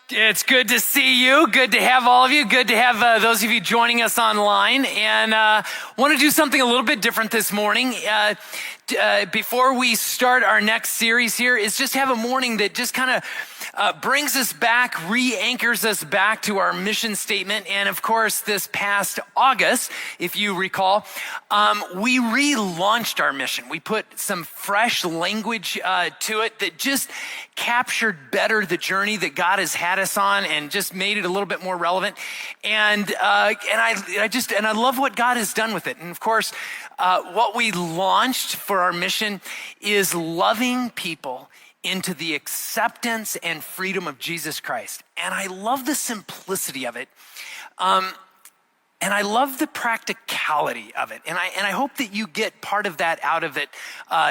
It's good to see you. Good to have all of you. Good to have those of you joining us online. And want to do something a little bit different this morning. Before we start our next series here, is just have a morning that just kind of brings us back, re-anchors us back to our mission statement. And of course, this past August, if you recall, we relaunched our mission. We put some fresh language to it that just captured better the journey that God has had us on and just made it a little bit more relevant. And I love what God has done with it. And of course, what we launched for our mission is loving people into the acceptance and freedom of Jesus Christ. And I love the simplicity of it. And I love the practicality of it. And I hope that you get part of that out of it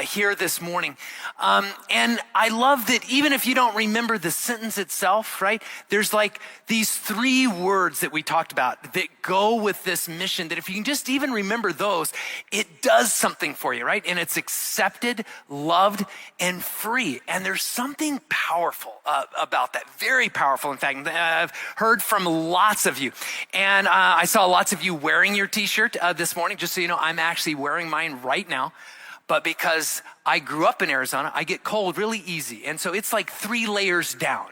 here this morning. And I love that even if you don't remember the sentence itself, right? There's like these 3 words that we talked about that go with this mission, that if you can just even remember those, it does something for you, right? And it's accepted, loved, and free. And there's something powerful about that, very powerful. In fact, I've heard from lots of you. And I saw lots of you wearing your t-shirt this morning. Just so you know, I'm actually wearing mine right now. But because I grew up in Arizona, I get cold really easy. And so it's like 3 layers down.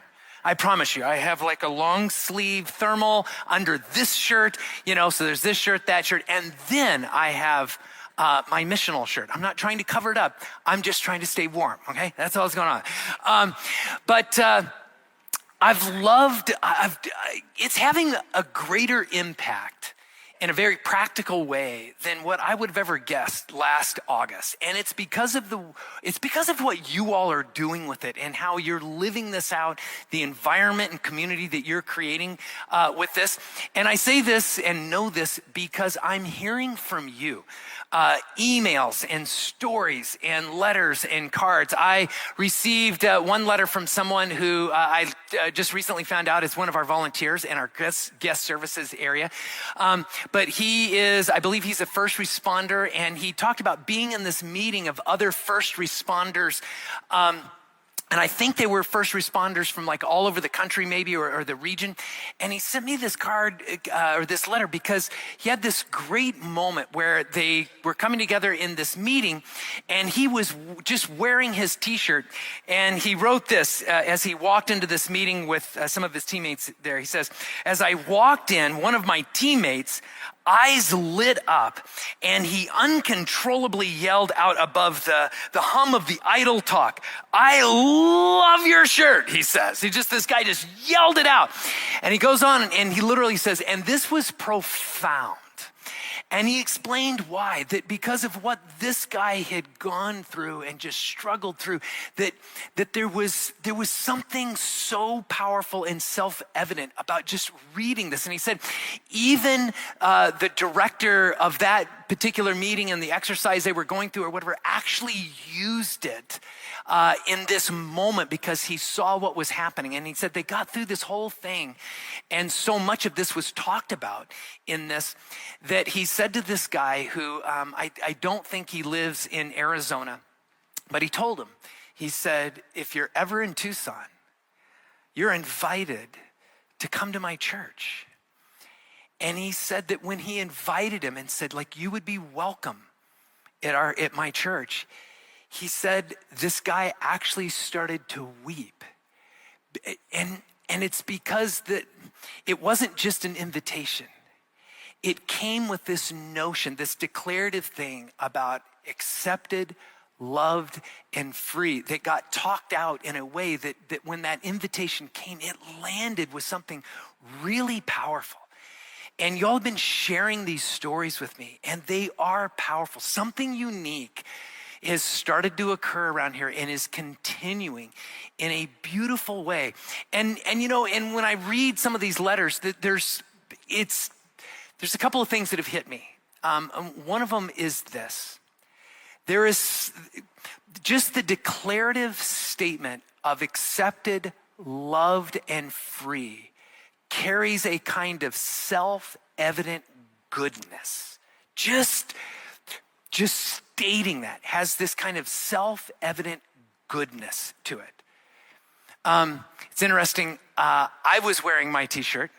I promise you, I have like a long sleeve thermal under this shirt, so there's this shirt, that shirt. And then I have my missional shirt. I'm not trying to cover it up. I'm just trying to stay warm, okay? That's all that's going on. It's having a greater impact in a very practical way than what I would have ever guessed last August. And it's because of what you all are doing with it and how you're living this out, the environment and community that you're creating with this. And I say this and know this because I'm hearing from you. Emails and stories and letters and cards. I received one letter from someone who I just recently found out is one of our volunteers in our guest services area. But I believe he's a first responder, and he talked about being in this meeting of other first responders. And I think they were first responders from like all over the country maybe or the region. And he sent me this card or this letter because he had this great moment where they were coming together in this meeting and he was just wearing his t-shirt. And he wrote this as he walked into this meeting with some of his teammates there. He says, "As I walked in, one of my teammates' eyes lit up and he uncontrollably yelled out above the hum of the idle talk, 'I love your shirt,' he says." This guy just yelled it out. And he goes on and he literally says, "And this was profound." And he explained why, that because of what this guy had gone through and just struggled through, that there was something so powerful and self-evident about just reading this. And he said, even the director of that particular meeting and the exercise they were going through or whatever actually used it in this moment because he saw what was happening. And he said they got through this whole thing. And so much of this was talked about in this that he said to this guy who I don't think he lives in Arizona, but he told him, he said, "If you're ever in Tucson, you're invited to come to my church." And he said that when he invited him and said, like, "You would be welcome at my church," he said this guy actually started to weep. And it's because that it wasn't just an invitation. It came with this notion, this declarative thing about accepted, loved, and free that got talked out in a way that when that invitation came, it landed with something really powerful. And y'all have been sharing these stories with me, and they are powerful. Something unique has started to occur around here and is continuing in a beautiful way. And when I read some of these letters, there's a couple of things that have hit me. One of them is this. There is just the declarative statement of accepted, loved, and free carries a kind of self-evident goodness. Just stating that has this kind of self-evident goodness to it. It's interesting. I was wearing my t-shirt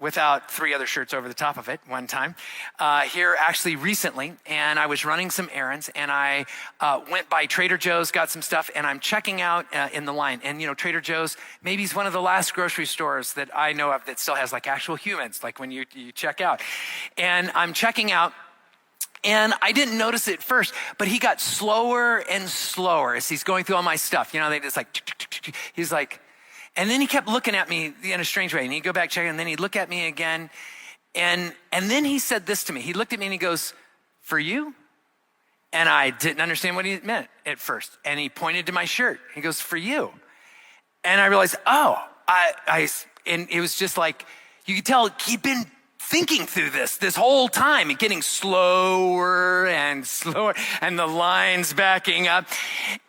without 3 other shirts over the top of it one time here actually recently, and I was running some errands, and I went by Trader Joe's, got some stuff, and I'm checking out in the line. And Trader Joe's maybe is one of the last grocery stores that I know of that still has like actual humans, like when you check out. And I'm checking out, and I didn't notice it first, but he got slower and slower as he's going through all my stuff. They just like, he's like, and then he kept looking at me in a strange way. And he'd go back, check, and then he'd look at me again. And then he said this to me. He looked at me and he goes, "For you?" And I didn't understand what he meant at first. And he pointed to my shirt. He goes, "For you." And I realized, and it was just like, you could tell he'd been thinking through this whole time and getting slower and slower, and the lines backing up.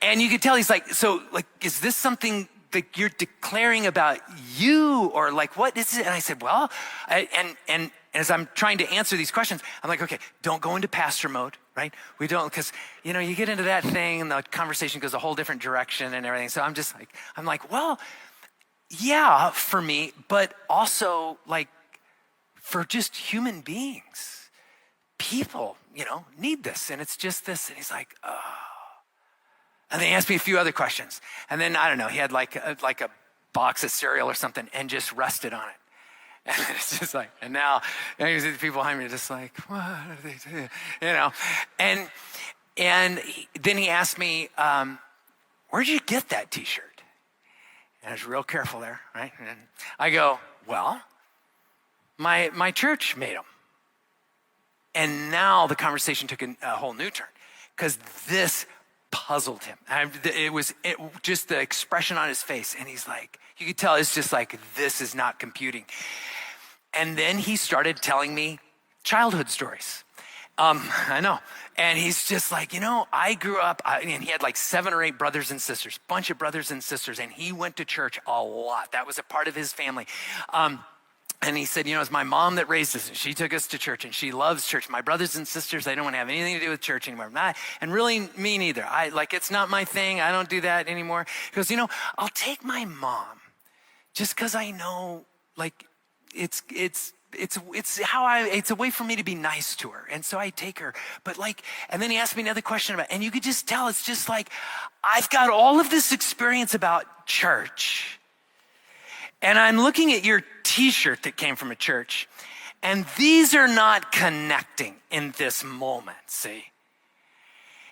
And you could tell he's like, so like, is this something that you're declaring about you, or like, what is it? And I said, well, and as I'm trying to answer these questions, I'm like, okay, don't go into pastor mode, right? We don't, because you get into that thing and the conversation goes a whole different direction and everything. So I'm like, well, yeah, for me, but also like for just human beings, people, need this, and it's just this. And he's like, oh. And then he asked me a few other questions. And then, I don't know, he had like a box of cereal or something and just rested on it. And it's just like, and now the people behind me are just like, what are they doing? And then he asked me, where'd you get that t-shirt? And I was real careful there, right? And I go, well, my church made them. And now the conversation took a whole new turn, because this puzzled him. It was just the expression on his face. And he's like, you could tell it's just like, this is not computing. And then he started telling me childhood stories. I know. And he's just like, I grew up, and he had like 7 or 8 brothers and sisters, bunch of brothers and sisters. And he went to church a lot. That was a part of his family. And he said, it's my mom that raised us, and she took us to church, and she loves church. My brothers and sisters, they don't want to have anything to do with church anymore. And really, me neither. It's not my thing. I don't do that anymore. He goes, I'll take my mom just because I know, like, it's a way for me to be nice to her. And so I take her. But and then he asked me another question and you could just tell, it's just like, I've got all of this experience about church. And I'm looking at your t-shirt that came from a church, and these are not connecting in this moment, see?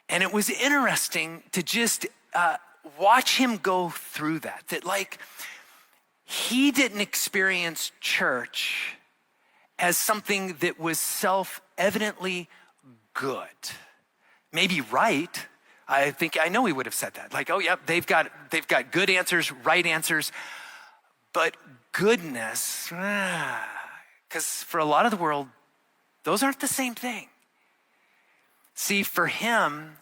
And it was interesting to just watch him go through that he didn't experience church as something that was self-evidently good. Maybe right. I know he would have said that. Like, oh, yep, they've got good answers, right answers. But goodness, because for a lot of the world, those aren't the same thing. See, for him,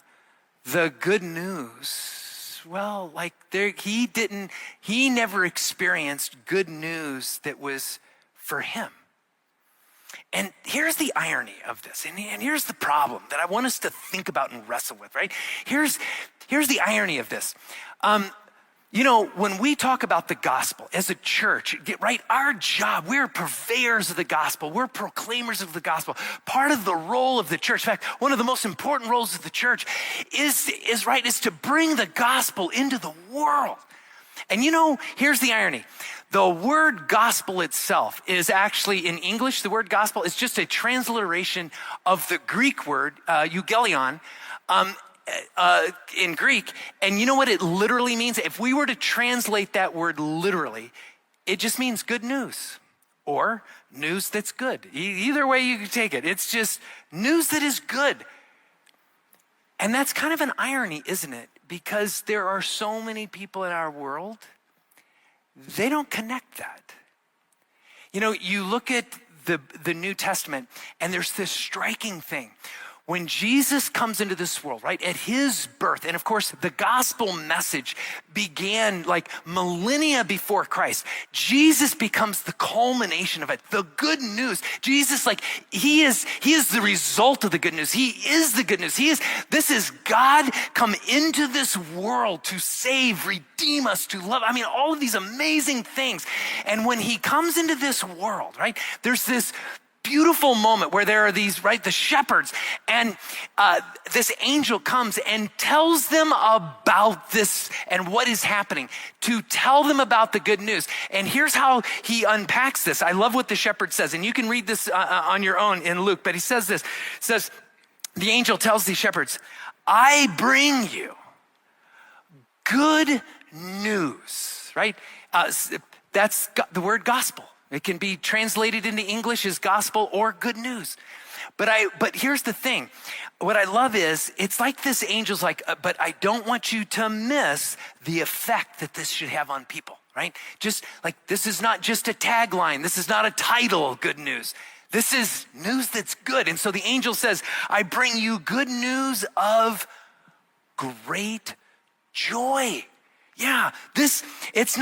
the good news, well, he never experienced good news that was for him. And here's the irony of this, and here's the problem that I want us to think about and wrestle with, right? Here's the irony of this. When we talk about the gospel as a church, right, our job, we're purveyors of the gospel. We're proclaimers of the gospel. Part of the role of the church, in fact, one of the most important roles of the church is to bring the gospel into the world. And here's the irony. The word gospel itself is actually, in English, the word gospel is just a transliteration of the Greek word, euangelion, in Greek. And you know what it literally means? If we were to translate that word literally, it just means good news or news that's good. Either way you can take it. It's just news that is good. And that's kind of an irony, isn't it? Because there are so many people in our world, they don't connect that. You look at the New Testament, and there's this striking thing When Jesus comes into this world, right, at his birth, and of course, the gospel message began like millennia before Christ. Jesus becomes the culmination of it, the good news. Jesus, like, he is the result of the good news. He is the good news. This is God come into this world to save, redeem us, to love. I mean, all of these amazing things. And when he comes into this world, right, there's this beautiful moment where there are these, right, the shepherds, and this angel comes and tells them about this and what is happening, to tell them about the good news. And here's how he unpacks this. I love what the shepherd says, and you can read this on your own in Luke, but he says this. It says, the angel tells these shepherds, I bring you good news, right? That's the word gospel. It can be translated into English as gospel or good news. But here's the thing. What I love is, it's like this angel's like, but I don't want you to miss the effect that this should have on people, right? Just like, this is not just a tagline. This is not a title, good news. This is news that's good. And so the angel says, I bring you good news of great joy. Yeah, this is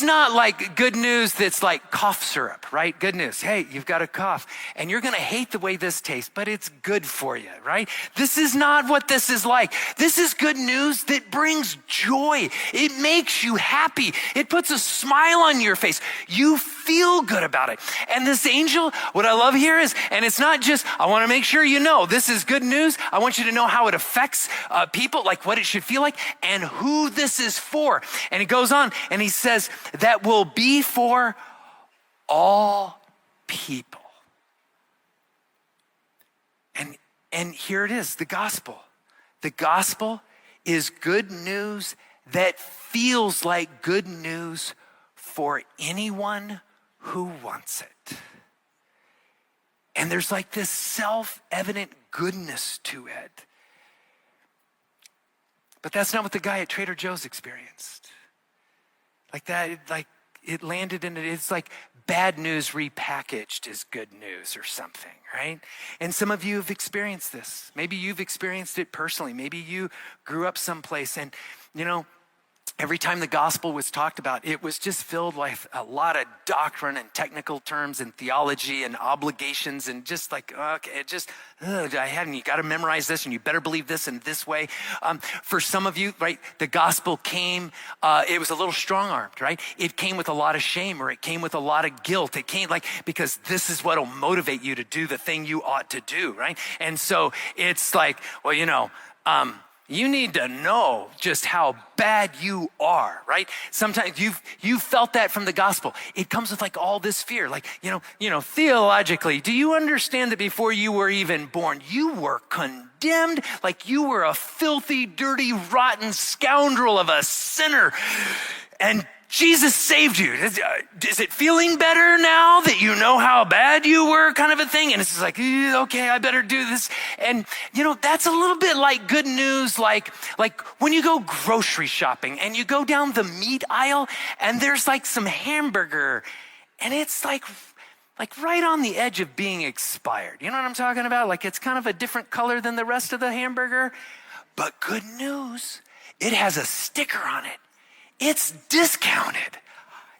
not like good news that's like cough syrup, right? Good news. Hey, you've got a cough and you're going to hate the way this tastes, but it's good for you, right? This is not what this is like. This is good news that brings joy. It makes you happy. It puts a smile on your face. You feel good about it. And this angel, what I love here is, and it's not just, I want to make sure you know this is good news. I want you to know how it affects people, like what it should feel like and who this is for. And he goes on and he says, that will be for all people. And here it is, the gospel. The gospel is good news that feels like good news for anyone who wants it. And there's like this self-evident goodness to it. But that's not what the guy at Trader Joe's experienced. Like that, it landed in it. It's like bad news repackaged as good news or something, right? And some of you have experienced this. Maybe you've experienced it personally. Maybe you grew up someplace and, every time the gospel was talked about, it was just filled with a lot of doctrine and technical terms and theology and obligations and just like, okay, you got to memorize this and you better believe this in this way. For some of you, right, the gospel came, it was a little strong-armed, right? It came with a lot of shame, or it came with a lot of guilt. It came because this is what will motivate you to do the thing you ought to do, right? And so it's like, well, you need to know just how bad you are, right? Sometimes you've felt that from the gospel. It comes with like all this fear. Like, theologically, do you understand that before you were even born, you were condemned? Like you were a filthy, dirty, rotten scoundrel of a sinner. And Jesus saved you. Is it feeling better now that you know how bad you were, kind of a thing? And it's just like, okay, I better do this. And, that's a little bit like good news, like when you go grocery shopping and you go down the meat aisle and there's like some hamburger and it's like right on the edge of being expired. You know what I'm talking about? Like it's kind of a different color than the rest of the hamburger. But good news, it has a sticker on it. It's discounted.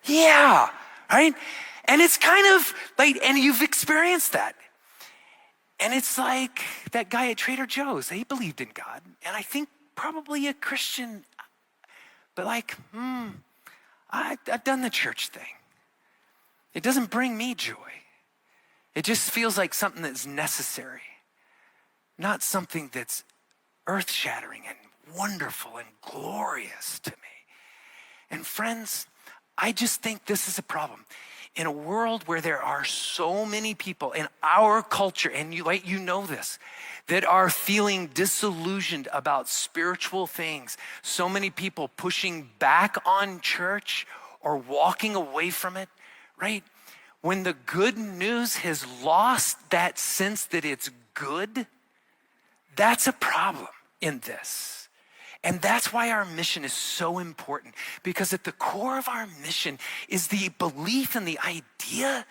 Yeah, right? And it's kind of like, and you've experienced that. And it's like that guy at Trader Joe's, he believed in God. And I think probably a Christian, but I've done the church thing. It doesn't bring me joy. It just feels like something that's necessary, not something that's earth-shattering and wonderful and glorious to me. And friends, I just think this is a problem. In a world where there are so many people in our culture, and you know this, that are feeling disillusioned about spiritual things, so many people pushing back on church or walking away from it, right? When the good news has lost that sense that it's good, that's a problem in this. And that's why our mission is so important, because at the core of our mission is the belief and the idea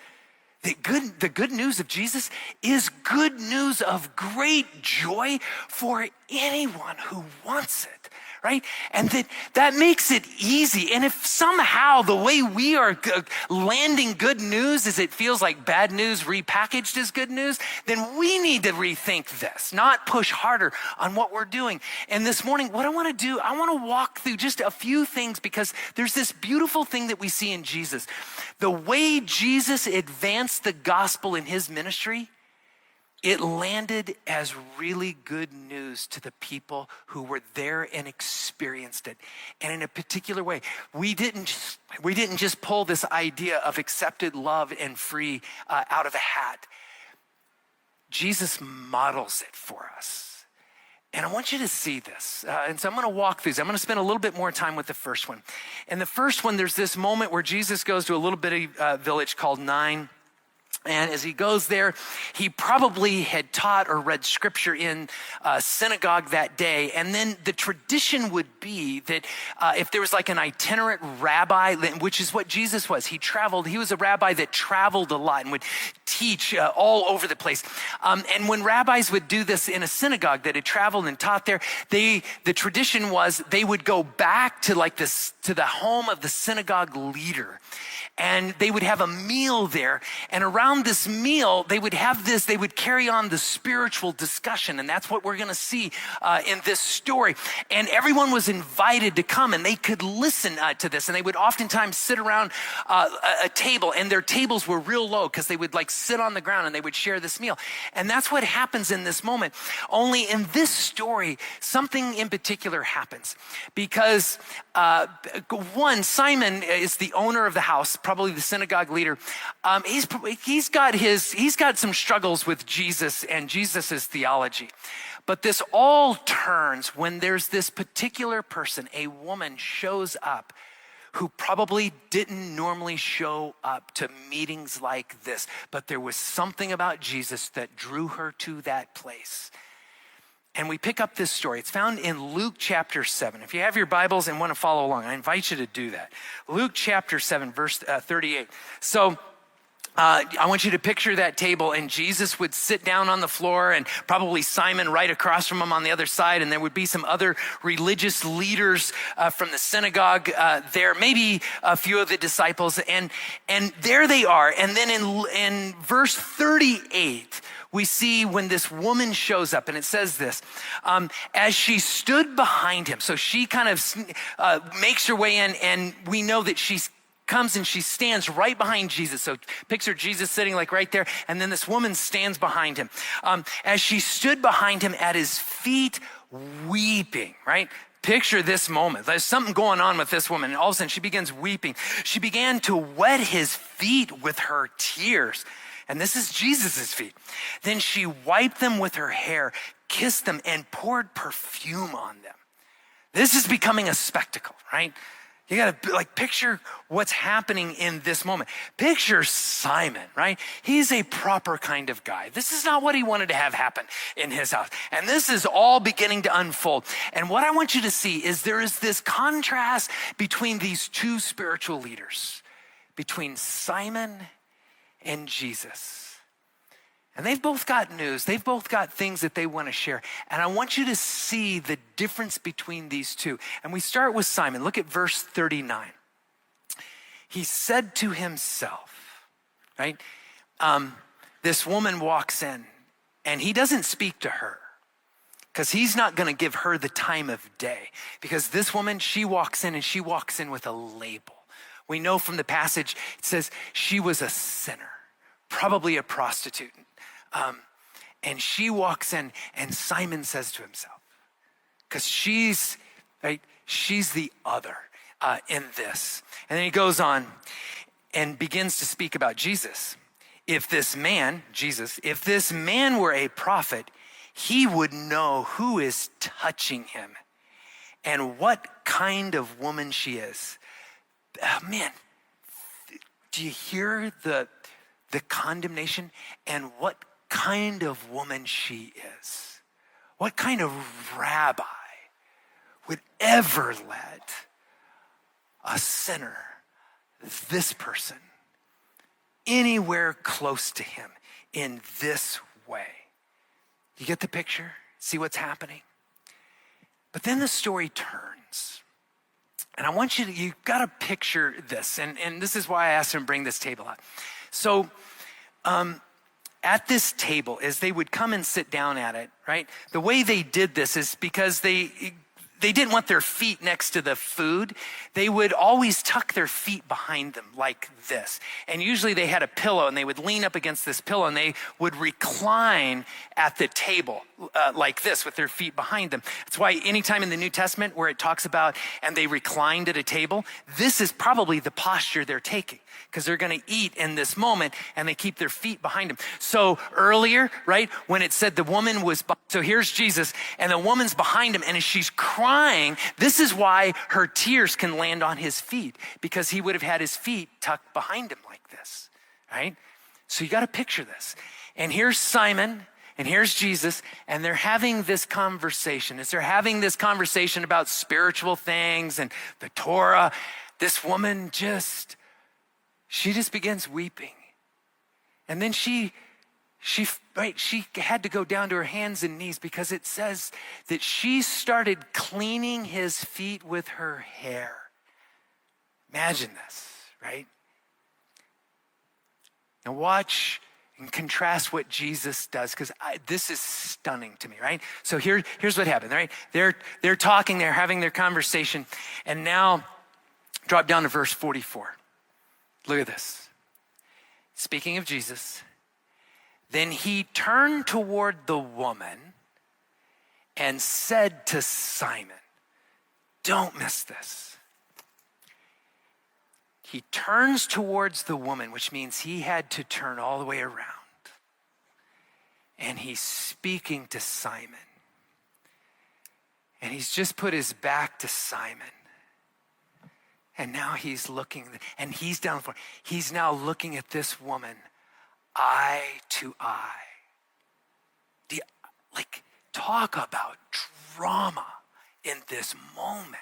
The good news of Jesus is good news of great joy for anyone who wants it, right? And that makes it easy. And if somehow the way we are landing good news is it feels like bad news repackaged as good news, then we need to rethink this, not push harder on what we're doing. And this morning, what I want to do, I want to walk through just a few things because there's this beautiful thing that we see in Jesus. The way Jesus advanced the gospel in his ministry, it landed as really good news to the people who were there and experienced it. And in a particular way, we didn't just pull this idea of accepted love and free out of a hat. Jesus models it for us. And I want you to see this. And so I'm going to walk through these. I'm going to spend a little bit more time with the first one. And the first one, there's this moment where Jesus goes to a little bitty village called Nain. And as he goes there, he probably had taught or read scripture in a synagogue that day. And then the tradition would be that if there was like an itinerant rabbi, which is what Jesus was, he was a rabbi that traveled a lot and would teach all over the place. And when rabbis would do this in a synagogue that had traveled and taught there, the tradition was they would go back to to the home of the synagogue leader. And they would have a meal there. And around this meal, they would carry on the spiritual discussion. And that's what we're going to see in this story. And everyone was invited to come and they could listen to this. And they would oftentimes sit around a table, and their tables were real low because they would sit on the ground and they would share this meal. And that's what happens in this moment. Only in this story, something in particular happens. Because one, Simon is the owner of the house, probably the synagogue leader. He's got some struggles with Jesus and Jesus's theology. But this all turns when there's this particular person, a woman shows up who probably didn't normally show up to meetings like this. But there was something about Jesus that drew her to that place. And we pick up this story. It's found in Luke chapter 7. If you have your Bibles and want to follow along, I invite you to do that. Luke chapter 7, verse 38. So I want you to picture that table, and Jesus would sit down on the floor, and probably Simon right across from him on the other side, and there would be some other religious leaders from the synagogue there, maybe a few of the disciples, and there they are. And then in verse 38, we see when this woman shows up, and it says this, as she stood behind him. So she kind of makes her way in, and we know that she comes and she stands right behind Jesus. So picture Jesus sitting right there, and then this woman stands behind him. As she stood behind him at his feet, weeping, right? Picture this moment. There's something going on with this woman, and all of a sudden she begins weeping. She began to wet his feet with her tears. And this is Jesus's feet. Then she wiped them with her hair, kissed them, and poured perfume on them. This is becoming a spectacle, right? You got to picture what's happening in this moment. Picture Simon, right? He's a proper kind of guy. This is not what he wanted to have happen in his house. And this is all beginning to unfold. And what I want you to see is there is this contrast between these two spiritual leaders, between Simon and Jesus. And they've both got news. They've both got things that they want to share. And I want you to see the difference between these two. And we start with Simon. Look at verse 39. He said to himself, right? This woman walks in, and he doesn't speak to her because he's not going to give her the time of day. Because this woman, she walks in, and she walks in with a label. We know from the passage, it says she was a sinner, probably a prostitute. And she walks in, and Simon says to himself, because she's the other in this. And then he goes on and begins to speak about Jesus. If this man were a prophet, he would know who is touching him and what kind of woman she is. Man, do you hear the condemnation and what kind of woman she is? What kind of rabbi would ever let a sinner, this person, anywhere close to him in this way. You get the picture? See what's happening? But then the story turns. And I want you've got to picture this. And this is why I asked him to bring this table out. So at this table, as they would come and sit down at it, right? The way they did this is because they didn't want their feet next to the food. They would always tuck their feet behind them like this. And usually they had a pillow and they would lean up against this pillow and they would recline at the table like this with their feet behind them. That's why anytime in the New Testament where it talks about and they reclined at a table, this is probably the posture they're taking because they're going to eat in this moment and they keep their feet behind them. So earlier, right, when it said the woman was, so here's Jesus and the woman's behind him and as she's crying, this is why her tears can land on his feet because he would have had his feet tucked behind him like this, right? So you got to picture this. And here's Simon and here's Jesus and they're having this conversation. As they're having this conversation about spiritual things and the Torah, this woman she just begins weeping. And then she had to go down to her hands and knees because it says that she started cleaning his feet with her hair. Imagine this, right? Now watch and contrast what Jesus does because this is stunning to me, right? So here's what happened, right? They're talking, they're having their conversation, and now drop down to verse 44. Look at this. Speaking of Jesus, then he turned toward the woman and said to Simon, don't miss this. He turns towards the woman, which means he had to turn all the way around. And he's speaking to Simon. And he's just put his back to Simon. And now he's looking, and he's down for, he's now looking at this woman, eye to eye. Talk about drama in this moment,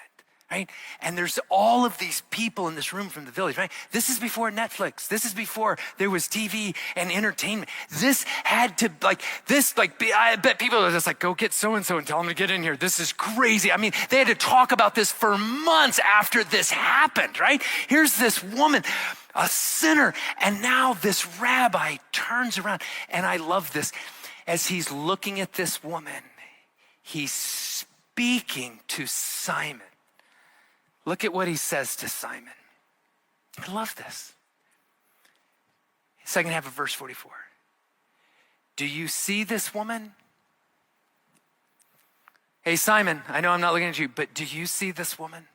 right? And there's all of these people in this room from the village, right? This is before Netflix. This is before there was TV and entertainment. This had to, I bet people are just like, go get so-and-so and tell them to get in here. This is crazy. I mean, they had to talk about this for months after this happened, right? Here's this woman, a sinner, and now this rabbi turns around, and I love this. As he's looking at this woman, he's speaking to Simon. Look at what he says to Simon. I love this. Second half of verse 44. Do you see this woman? Hey, Simon, I know I'm not looking at you, but do you see this woman?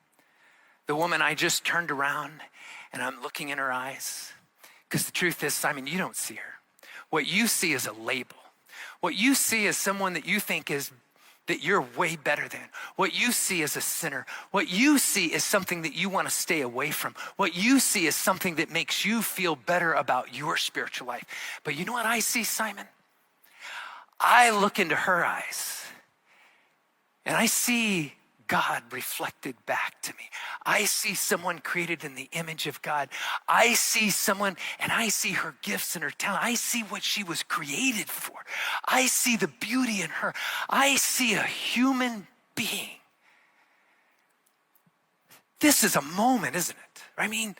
The woman I just turned around and I'm looking in her eyes. Because the truth is, Simon, you don't see her. What you see is a label. What you see is someone that you think is that you're way better than. What you see is a sinner. What you see is something that you want to stay away from. What you see is something that makes you feel better about your spiritual life. But you know what I see, Simon? I look into her eyes and I see God reflected back to me. I see someone created in the image of God. I see someone and I see her gifts and her talent. I see what she was created for. I see the beauty in her. I see a human being. This is a moment, isn't it? I mean,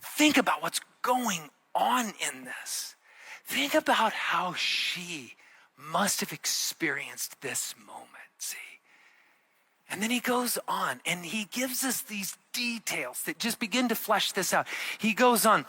think about what's going on in this. Think about how she must have experienced this moment, see? And then he goes on and he gives us these details that just begin to flesh this out. He goes on.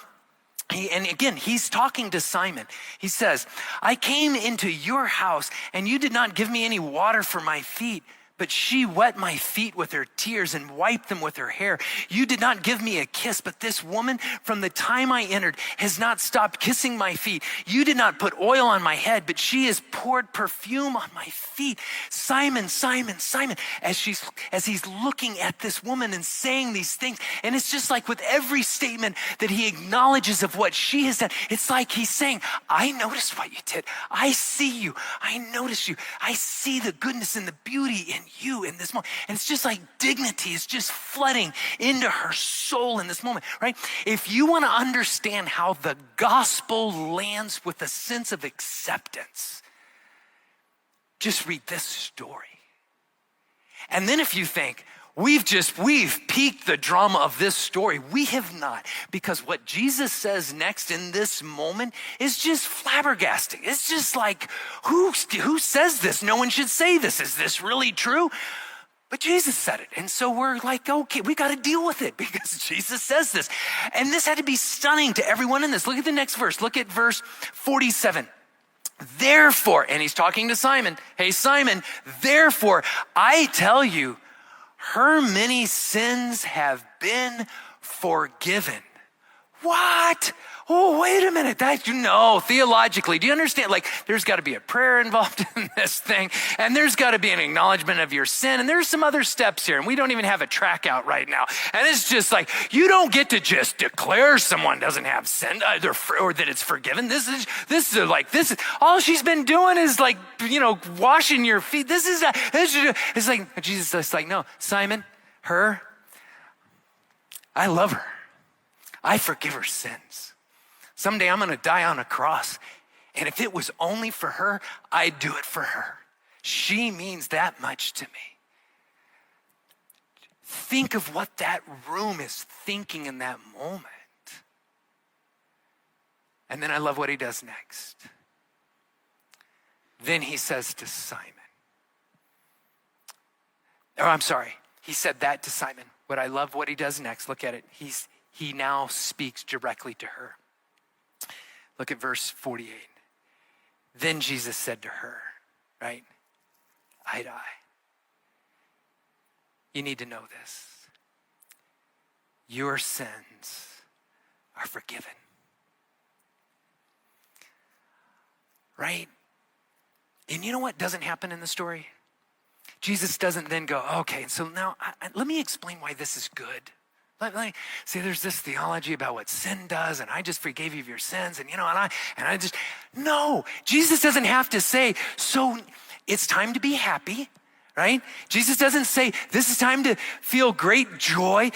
And again, he's talking to Simon. He says, I came into your house and you did not give me any water for my feet, but she wet my feet with her tears and wiped them with her hair. You did not give me a kiss, but this woman from the time I entered has not stopped kissing my feet. You did not put oil on my head, but she has poured perfume on my feet. Simon, Simon, Simon, as he's looking at this woman and saying these things. And it's just like with every statement that he acknowledges of what she has done, it's like he's saying, I noticed what you did. I see you. I notice you. I see the goodness and the beauty in you in this moment. And it's just like dignity is just flooding into her soul in this moment, right? If you want to understand how the gospel lands with a sense of acceptance, just read this story. And then if you think, we've peaked the drama of this story. We have not, because what Jesus says next in this moment is just flabbergasting. It's just like, who says this? No one should say this. Is this really true? But Jesus said it. And so we're like, okay, we got to deal with it because Jesus says this. And this had to be stunning to everyone in this. Look at the next verse. Look at verse 47. Therefore, and he's talking to Simon. Hey, Simon, therefore, I tell you, her many sins have been forgiven. What? Oh, wait a minute. Theologically, do you understand? Like, there's got to be a prayer involved in this thing, and there's got to be an acknowledgement of your sin, and there's some other steps here, and we don't even have a track out right now. And it's just like, you don't get to just declare someone doesn't have sin or that it's forgiven. This is all she's been doing is like, washing your feet. It's like, Jesus is like, no, Simon, I love her. I forgive her sins. Someday I'm going to die on a cross. And if it was only for her, I'd do it for her. She means that much to me. Think of what that room is thinking in that moment. And then I love what he does next. Then he says to Simon, he said that to Simon. But I love what he does next. Look at it. He now speaks directly to her. Look at verse 48. Then Jesus said to her, right? Eye to eye. You need to know this. Your sins are forgiven. Right? And you know what doesn't happen in the story? Jesus doesn't then go, okay, so now let me explain why this is good. See, there's this theology about what sin does, and I just forgave you of your sins, and no, Jesus doesn't have to say, so it's time to be happy, right? Jesus doesn't say, this is time to feel great joy.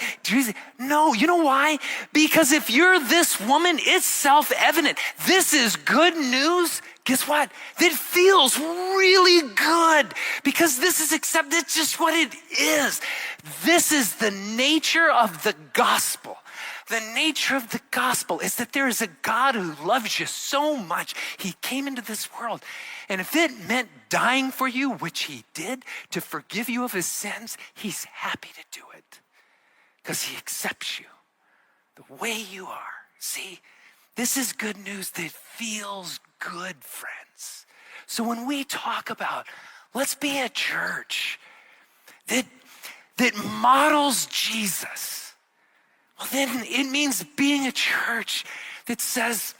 No, you know why? Because if you're this woman, it's self-evident. This is good news. Guess what? That feels really good because this is accepted. It's just what it is. This is the nature of the gospel. The nature of the gospel is that there is a God who loves you so much. He came into this world. And if it meant dying for you, which he did, to forgive you of his sins, he's happy to do it because he accepts you the way you are. See, this is good news that feels good, friends. So when we talk about, let's be a church that models Jesus, well, then it means being a church that says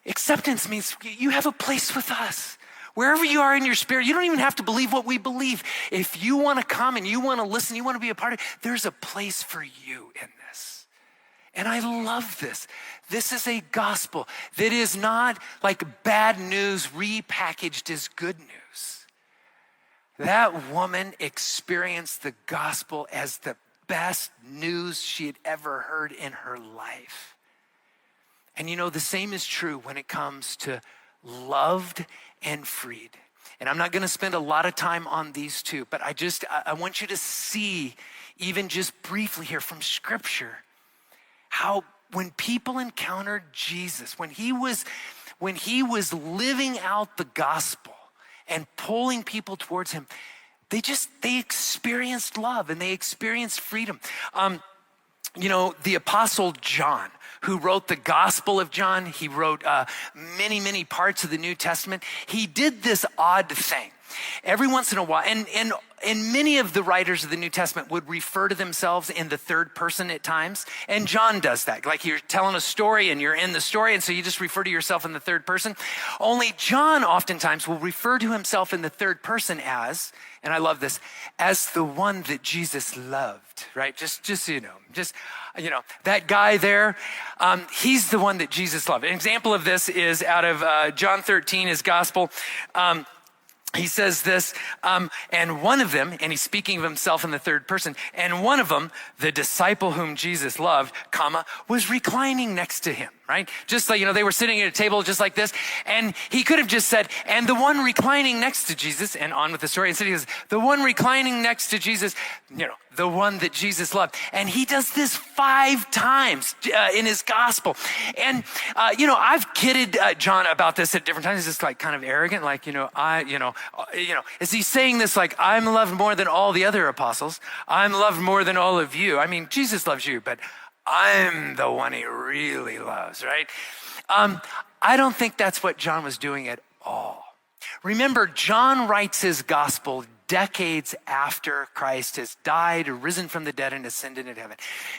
acceptance means you have a place with us. Wherever you are in your spirit, you don't even have to believe what we believe. If you want to come and you want to listen, you want to be a part of it, there's a place for you in this. And I love this. This is a gospel that is not like bad news repackaged as good news. That woman experienced the gospel as the best news she had ever heard in her life. And the same is true when it comes to loved and freed. And I'm not going to spend a lot of time on these two, but I want you to see, even just briefly here from Scripture, how when people encountered Jesus, when he was living out the gospel and pulling people towards him, they experienced love and they experienced freedom. The Apostle John, who wrote the Gospel of John, he wrote many, many parts of the New Testament. He did this odd thing. Every once in a while, and many of the writers of the New Testament would refer to themselves in the third person at times. And John does that. Like you're telling a story and you're in the story, and so you just refer to yourself in the third person. Only John oftentimes will refer to himself in the third person as, and I love this, as the one that Jesus loved, right? Just that guy there, he's the one that Jesus loved. An example of this is out of John 13, his gospel. he says this, and one of them, and he's speaking of himself in the third person, and one of them, the disciple whom Jesus loved, was reclining next to him, right? Just like, they were sitting at a table just like this, and he could have just said, and the one reclining next to Jesus, and on with the story. Instead he says, the one reclining next to Jesus, the one that Jesus loved. And he does this 5 times in his gospel. And, I've kidded John about this at different times. He's just like kind of arrogant, like, is he saying this like, I'm loved more than all the other apostles? I'm loved more than all of you. I mean, Jesus loves you, but I'm the one he really loves, right? I don't think that's what John was doing at all. Remember, John writes his gospel decades after Christ has died, risen from the dead, and ascended into heaven.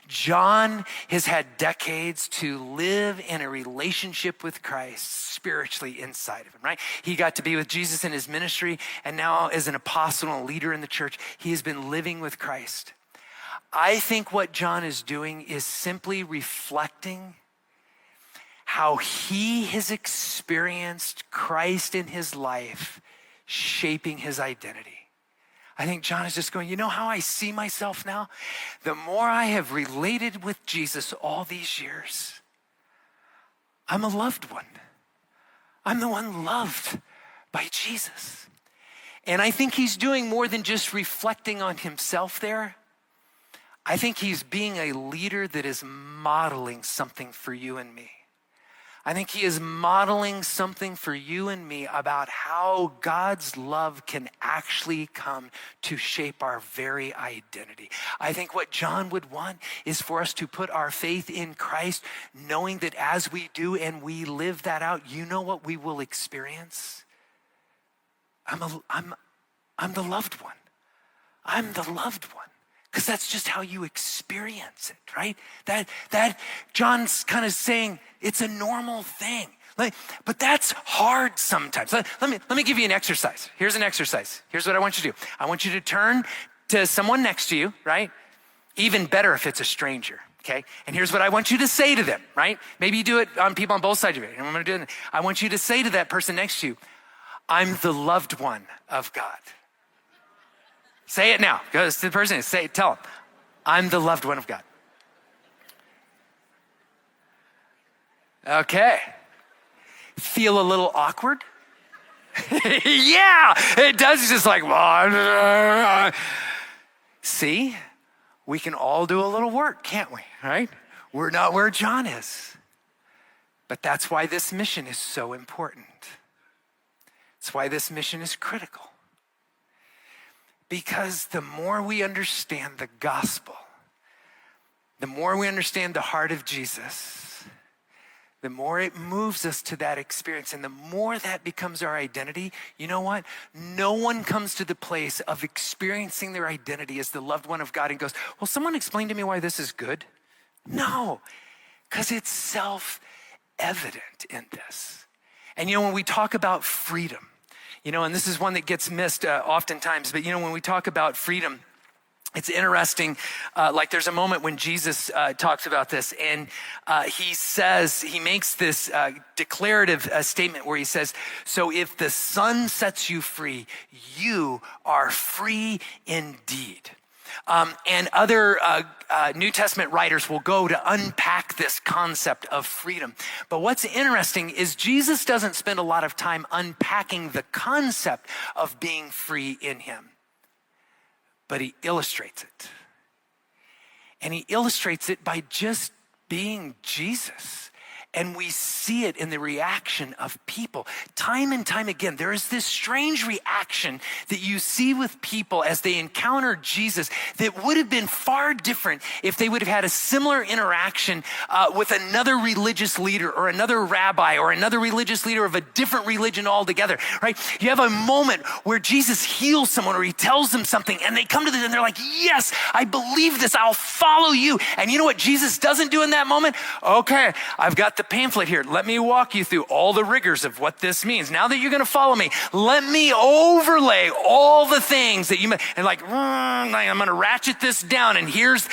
John has had decades to live in a relationship with Christ spiritually inside of him, right? He got to be with Jesus in his ministry, and now as an apostle and a leader in the church, he has been living with Christ. I think what John is doing is simply reflecting how he has experienced Christ in his life, shaping his identity. I think John is just going, you know how I see myself now? The more I have related with Jesus all these years, I'm a loved one. I'm the one loved by Jesus. And I think he's doing more than just reflecting on himself there. I think he's being a leader that is modeling something for you and me. I think he is modeling something for you and me about how God's love can actually come to shape our very identity. I think what John would want is for us to put our faith in Christ, knowing that as we do and we live that out, you know what we will experience? I'm the loved one. I'm the loved one. Because that's just how you experience it, right? That John's kind of saying it's a normal thing. But that's hard sometimes. Let me give you an exercise. Here's an exercise. Here's what I want you to do. I want you to turn to someone next to you, right? Even better if it's a stranger, okay? And here's what I want you to say to them, right? Maybe you do it on people on both sides of it. And I'm going to do it. I want you to say to that person next to you, I'm the loved one of God. Say it now. Go to the person, tell them, I'm the loved one of God. Okay. Feel a little awkward? Yeah, it does. It's just like, well, see, we can all do a little work, can't we? Right? We're not where John is. But that's why this mission is so important. It's why this mission is critical. Because the more we understand the gospel, the more we understand the heart of Jesus, the more it moves us to that experience. And the more that becomes our identity, you know what? No one comes to the place of experiencing their identity as the loved one of God and goes, well, someone explain to me why this is good. No, because it's self-evident in this. And when we talk about freedom, and this is one that gets missed oftentimes, but when we talk about freedom, it's interesting, like there's a moment when Jesus talks about this, and he makes this declarative statement where he says, so if the Son sets you free, you are free indeed. And other New Testament writers will go to unpack this concept of freedom. But what's interesting is Jesus doesn't spend a lot of time unpacking the concept of being free in him, but he illustrates it. And he illustrates it by just being Jesus. And we see it in the reaction of people. Time and time again, there is this strange reaction that you see with people as they encounter Jesus that would have been far different if they would have had a similar interaction with another religious leader or another rabbi or another religious leader of a different religion altogether, right? You have a moment where Jesus heals someone or he tells them something and they come to this and they're like, yes, I believe this, I'll follow you. And you know what Jesus doesn't do in that moment? Okay, I've got the pamphlet here. Let me walk you through all the rigors of what this means. Now that you're going to follow me, let me overlay all the things that you and I'm going to ratchet this down. And here's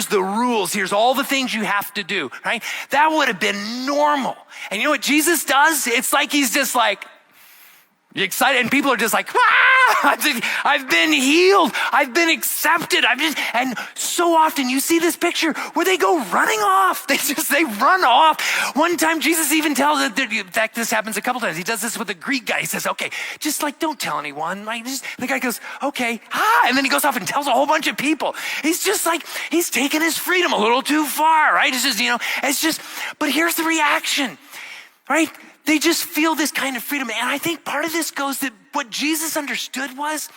the rules. Here's all the things you have to do, right? That would have been normal. And you know what Jesus does? It's like he's just like, You excited? And people are just like, ah, I've been healed. I've been accepted. And so often you see this picture where they go running off. They run off. One time Jesus even tells it, in fact, this happens a couple times. He does this with a Greek guy. He says, okay, just like, don't tell anyone. The guy goes, okay, and then he goes off and tells a whole bunch of people. He's just like, he's taking his freedom a little too far, right? It's just, but here's the reaction, right? They just feel this kind of freedom. And I think part of this goes that what Jesus understood was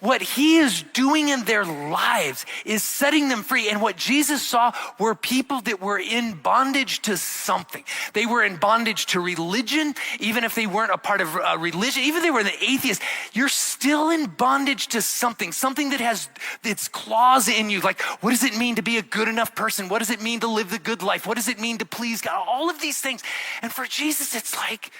what he is doing in their lives is setting them free. And what Jesus saw were people that were in bondage to something. They were in bondage to religion, even if they weren't a part of religion, even if they were the atheists, you're still in bondage to something that has its claws in you. Like, what does it mean to be a good enough person? What does it mean to live the good life? What does it mean to please God? All of these things. And for Jesus, it's like,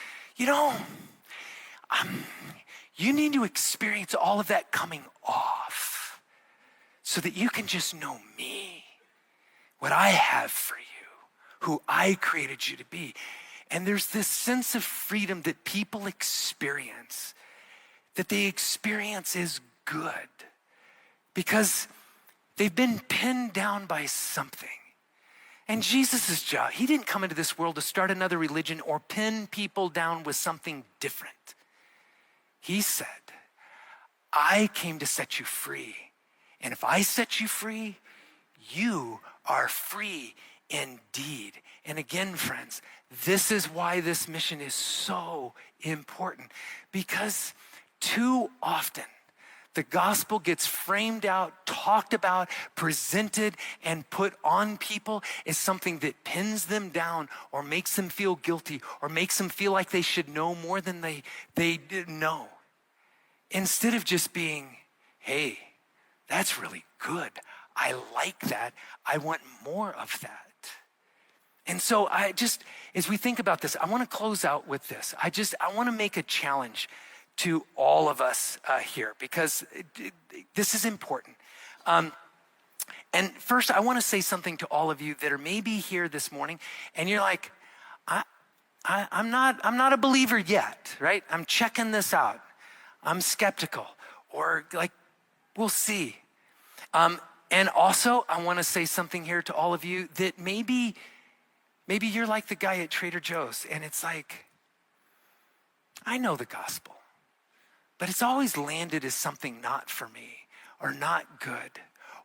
you need to experience all of that coming off so that you can just know me, what I have for you, who I created you to be. And there's this sense of freedom that people experience, that they experience is good because they've been pinned down by something. And Jesus' job, he didn't come into this world to start another religion or pin people down with something different. He said, I came to set you free. And if I set you free, you are free indeed. And again, friends, this is why this mission is so important. Because too often, the gospel gets framed out, talked about, presented, and put on people as something that pins them down or makes them feel guilty or makes them feel like they should know more than they know. Instead of just being, hey, that's really good. I like that. I want more of that. And so as we think about this, I want to close out with this. I want to make a challenge to all of us here because this is important. And first, I want to say something to all of you that are maybe here this morning, and you're like, I'm not a believer yet, right? I'm checking this out. I'm skeptical, or like, we'll see. And also, I want to say something here to all of you that maybe you're like the guy at Trader Joe's, and it's like, I know the gospel, but it's always landed as something not for me or not good.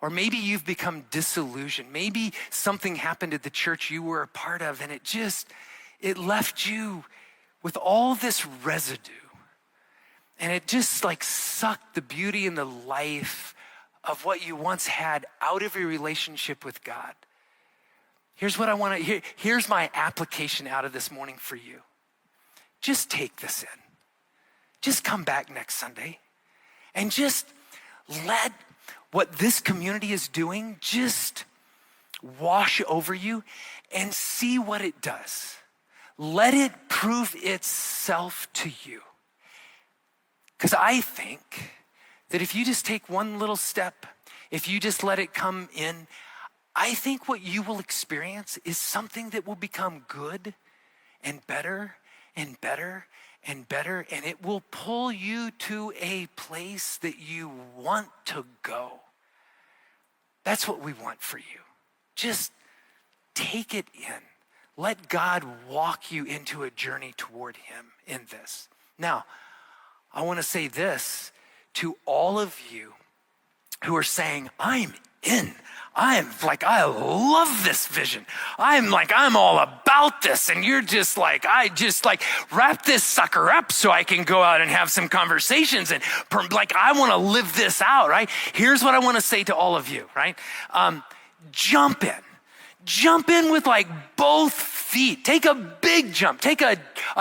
Or maybe you've become disillusioned. Maybe something happened at the church you were a part of and it left you with all this residue. And it just like sucked the beauty and the life of what you once had out of your relationship with God. Here's what I want to, here's my application out of this morning for you. Just take this in. Just come back next Sunday and just let what this community is doing just wash over you and see what it does. Let it prove itself to you. Because I think that if you just take one little step, if you just let it come in, I think what you will experience is something that will become good and better and better and better, and it will pull you to a place that you want to go. That's what we want for you. Just take it in. Let God walk you into a journey toward him in this. Now, I want to say this to all of you who are saying, I'm in. I love this vision. I'm all about this. And you're just like, wrap this sucker up so I can go out and have some conversations. And I want to live this out, right? Here's what I want to say to all of you, right? Jump in. Jump in with both feet. Take a big jump. Take a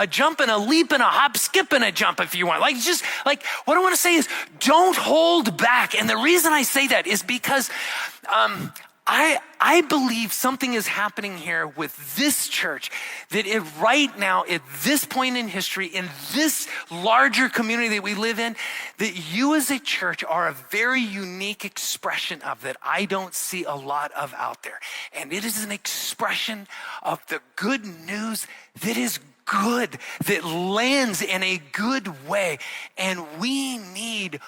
jump and a leap and a hop, skip and a jump if you want. What I want to say is don't hold back. And the reason I say that is because I believe something is happening here with this church that right now at this point in history, in this larger community that we live in, that you as a church are a very unique expression of that I don't see a lot of out there. And it is an expression of the good news that is good, that lands in a good way. And we need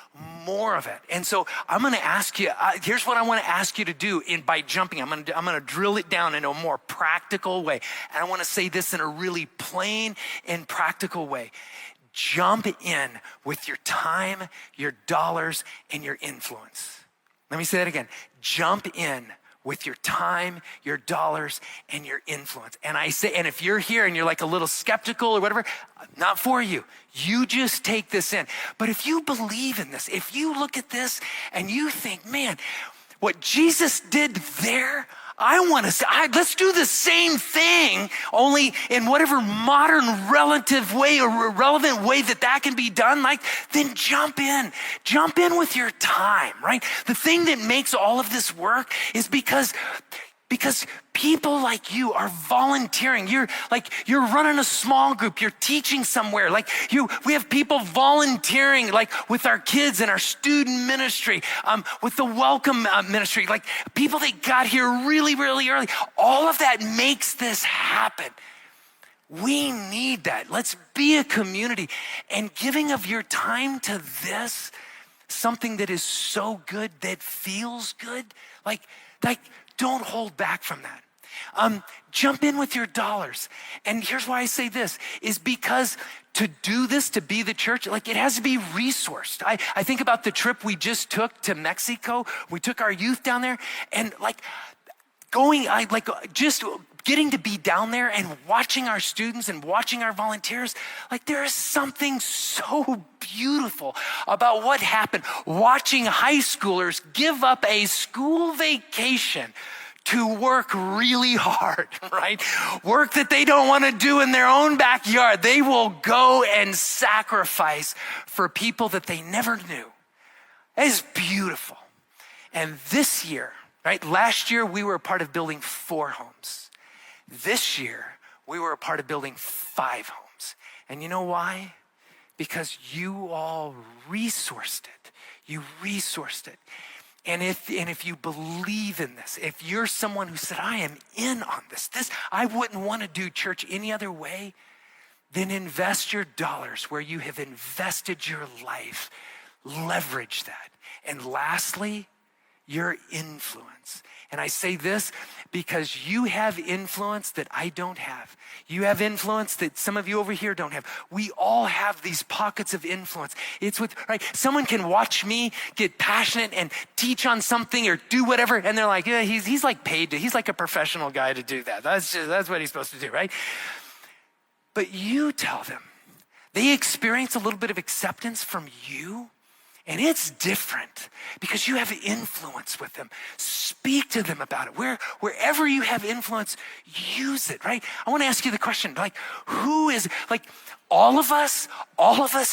more of it. And so I'm going to ask you, here's what I want to ask you to do by jumping. I'm going to drill it down in a more practical way. And I want to say this in a really plain and practical way. Jump in with your time, your dollars, and your influence. Let me say that again. Jump in with your time, your dollars, and your influence. And I say, and if you're here and you're like a little skeptical or whatever, not for you. You just take this in. But if you believe in this, if you look at this and you think, man, what Jesus did there, I want to say, let's do the same thing, only in whatever modern relative way or relevant way that can be done, like, then jump in with your time, right? The thing that makes all of this work is because people like you are volunteering. You're running a small group. You're teaching somewhere. We have people volunteering, like with our kids and our student ministry, with the welcome ministry, like people that got here really, really early. All of that makes this happen. We need that. Let's be a community. And giving of your time to this, something that is so good, that feels good, like don't hold back from that. Jump in with your dollars. And here's why I say this, is because to do this, to be the church, like it has to be resourced. I think about the trip we just took to Mexico. We took our youth down there, and just getting to be down there and watching our students and watching our volunteers, like there is something so beautiful about what happened. Watching high schoolers give up a school vacation to work really hard, right? Work that they don't want to do in their own backyard. They will go and sacrifice for people that they never knew. That is beautiful. And this year, right? Last year, we were a part of building 4 homes. This year, we were a part of building 5 homes. And you know why? Because you all resourced it. You resourced it. And if you believe in this, if you're someone who said, I am in on this, I wouldn't want to do church any other way, then invest your dollars where you have invested your life. Leverage that. And lastly, your influence. And I say this because you have influence that I don't have. You have influence that some of you over here don't have. We all have these pockets of influence. Right? Someone can watch me get passionate and teach on something or do whatever, and they're like, yeah, he's like paid to, he's like a professional guy to do that. That's what he's supposed to do, right? But you tell them, they experience a little bit of acceptance from you. And it's different because you have influence with them. Speak to them about it. Wherever you have influence, use it, right? I want to ask you the question, all of us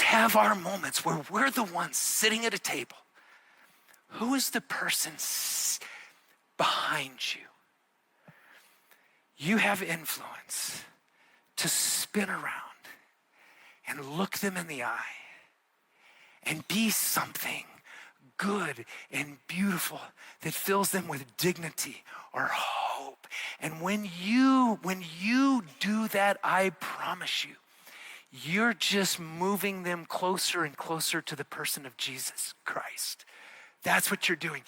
have our moments where we're the ones sitting at a table. Who is the person behind you? You have influence to spin around and look them in the eye and be something good and beautiful that fills them with dignity or hope. And when you do that, I promise you, you're just moving them closer and closer to the person of Jesus Christ. That's what you're doing.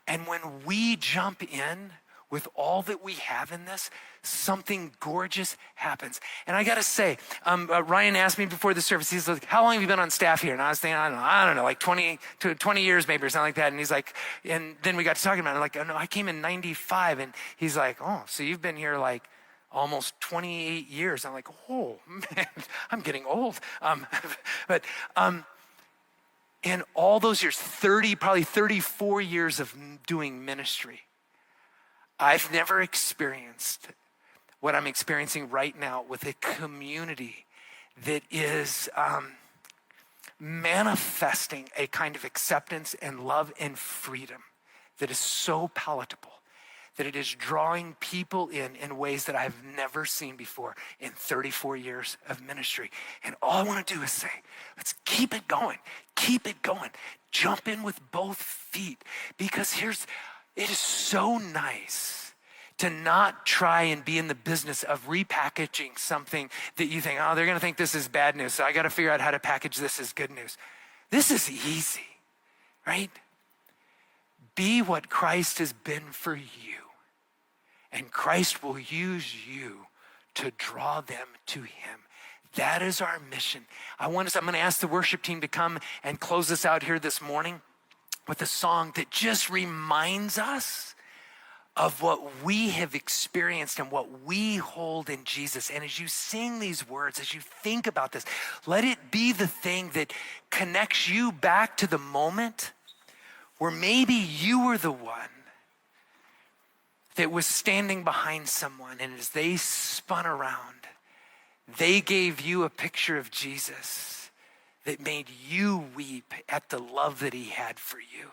And when we jump in with all that we have in this, something gorgeous happens. And I gotta say, Ryan asked me before the service, he's like, how long have you been on staff here? And I was thinking, I don't know, like 20 years maybe or something like that. And he's like, and then we got to talking about it. I'm like, oh, no, I came in 95. And he's like, oh, so you've been here like almost 28 years. I'm like, oh man, I'm getting old. In all those years, probably 34 years of doing ministry, I've never experienced what I'm experiencing right now with a community that is manifesting a kind of acceptance and love and freedom that is so palatable, that it is drawing people in ways that I've never seen before in 34 years of ministry. And all I want to do is say, let's keep it going, jump in with both feet, because it is so nice to not try and be in the business of repackaging something that you think, oh, they're going to think this is bad news, so I got to figure out how to package this as good news. This is easy, right? Be what Christ has been for you, and Christ will use you to draw them to him. That is our mission. I'm going to ask the worship team to come and close us out here this morning with a song that just reminds us of what we have experienced and what we hold in Jesus. And as you sing these words, as you think about this, let it be the thing that connects you back to the moment where maybe you were the one that was standing behind someone, and as they spun around, they gave you a picture of Jesus that made you weep at the love that he had for you.